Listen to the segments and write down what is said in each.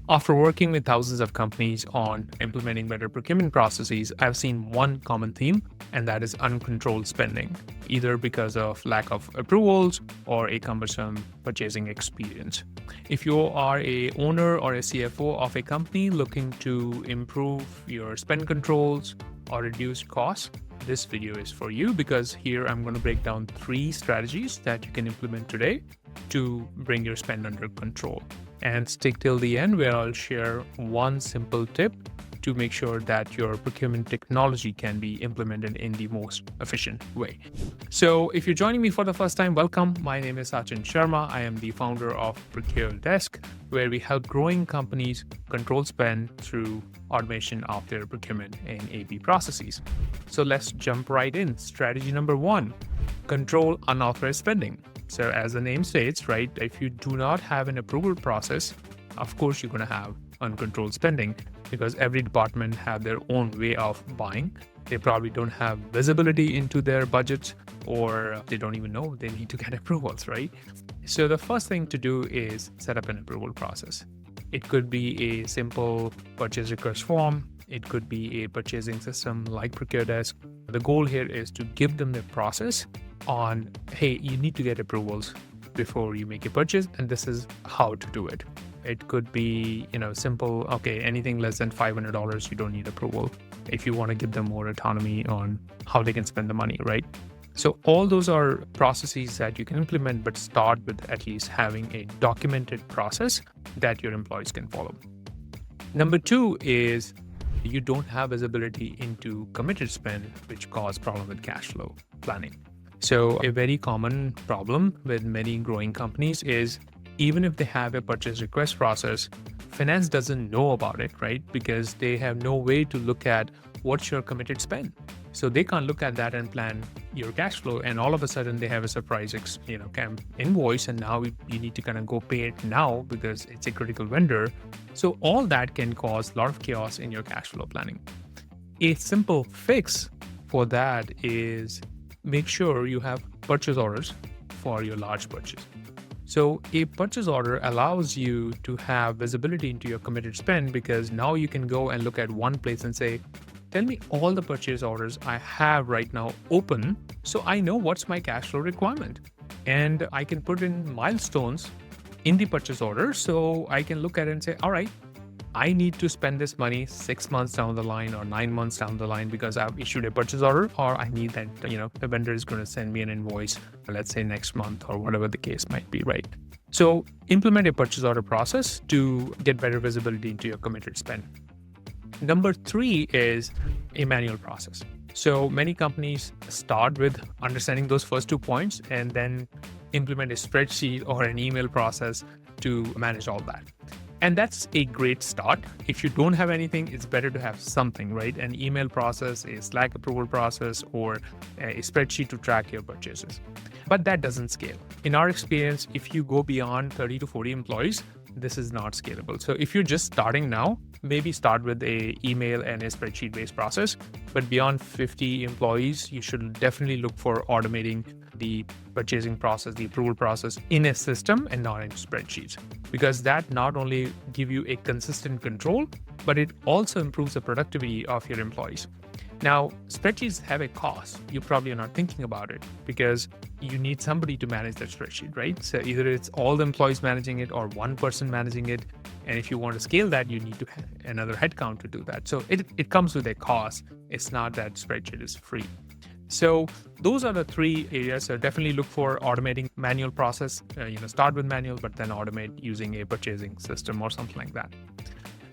After working with thousands of companies on implementing better procurement processes, I've seen one common theme, and that is uncontrolled spending, either because of lack of approvals or a cumbersome purchasing experience. If you are a owner or a CFO of a company looking to improve your spend controls or reduce costs, this video is for you because here I'm going to break down 3 strategies that you can implement today to bring your spend under control. And stick till the end where I'll share one simple tip to make sure that your procurement technology can be implemented in the most efficient way. So if you're joining me for the first time, welcome. My name is Sachin Sharma. I am the founder of Procure Desk, where we help growing companies control spend through automation of their procurement and AP processes. So let's jump right in. Strategy number 1, control unauthorized spending. So as the name states, right, if you do not have an approval process, of course, you're going to have uncontrolled spending because every department have their own way of buying. They probably don't have visibility into their budgets, or they don't even know they need to get approvals, right? So the first thing to do is set up an approval process. It could be a simple purchase request form. It could be a purchasing system like Procure Desk. The goal here is to give them the process on, hey, you need to get approvals before you make a purchase, and this is how to do it. It could be, simple, okay, anything less than $500, you don't need approval if you want to give them more autonomy on how they can spend the money, right? So all those are processes that you can implement, but start with at least having a documented process that your employees can follow. Number 2 is you don't have visibility into committed spend, which cause problem with cash flow planning. So a very common problem with many growing companies is even if they have a purchase request process, finance doesn't know about it, right? Because they have no way to look at what's your committed spend. So they can't look at that and plan your cash flow. And all of a sudden they have a surprise, invoice. And now you need to kind of go pay it now because it's a critical vendor. So all that can cause a lot of chaos in your cash flow planning. A simple fix for that is make sure you have purchase orders for your large purchase. So a purchase order allows you to have visibility into your committed spend because now you can go and look at one place and say, tell me all the purchase orders I have right now open so I know what's my cash flow requirement. And I can put in milestones in the purchase order so I can look at it and say, all right, I need to spend this money 6 months down the line or 9 months down the line because I've issued a purchase order, or I need that, the vendor is going to send me an invoice, let's say next month or whatever the case might be, right? So implement a purchase order process to get better visibility into your committed spend. Number 3 is a manual process. So many companies start with understanding those first 2 points and then implement a spreadsheet or an email process to manage all that. And that's a great start. If you don't have anything, it's better to have something, right? An email process, a Slack approval process, or a spreadsheet to track your purchases. But that doesn't scale. In our experience, if you go beyond 30 to 40 employees, this is not scalable. So if you're just starting now, maybe start with a email and a spreadsheet-based process. But beyond 50 employees, you should definitely look for automating the purchasing process, the approval process in a system and not in spreadsheets. Because that not only give you a consistent control, but it also improves the productivity of your employees. Now, spreadsheets have a cost. You probably are not thinking about it because you need somebody to manage that spreadsheet, right? So either it's all the employees managing it or one person managing it. And if you want to scale that, you need to have another headcount to do that. So it comes with a cost. It's not that spreadsheet is free. So those are the 3 areas. So definitely look for automating manual process. Start with manual, but then automate using a purchasing system or something like that.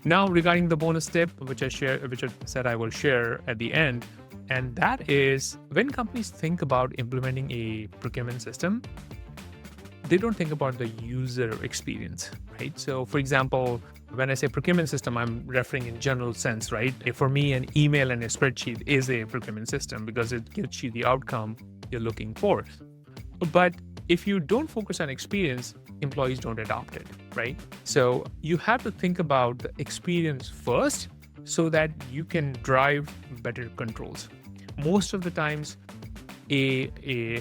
Now, regarding the bonus tip, which I said I will share at the end, and that is when companies think about implementing a procurement system, they don't think about the user experience, right? So for example, when I say procurement system, I'm referring in general sense, right? For me, an email and a spreadsheet is a procurement system because it gets you the outcome you're looking for. But if you don't focus on experience, employees don't adopt it, right? So you have to think about the experience first so that you can drive better controls. Most of the times, I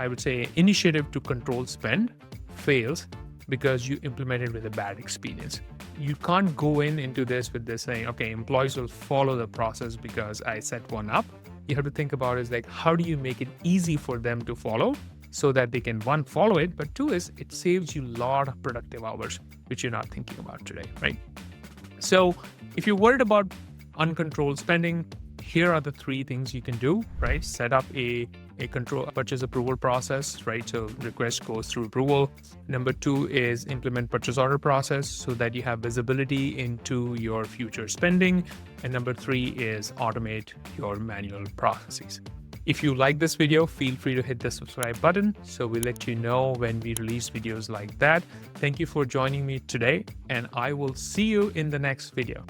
would say initiative to control spend fails because you implemented with a bad experience. You can't go into this with this saying, okay, employees will follow the process because I set one up. You have to think about is like, how do you make it easy for them to follow so that they can, one, follow it, but two is it saves you a lot of productive hours, which you're not thinking about today, right? So if you're worried about uncontrolled spending, here are the three things you can do, right? Set up a control purchase approval process, right? So request goes through approval. Number two is implement purchase order process so that you have visibility into your future spending. And number three is automate your manual processes. If you like this video, feel free to hit the subscribe button so we let you know when we release videos like that. Thank you for joining me today, and I will see you in the next video.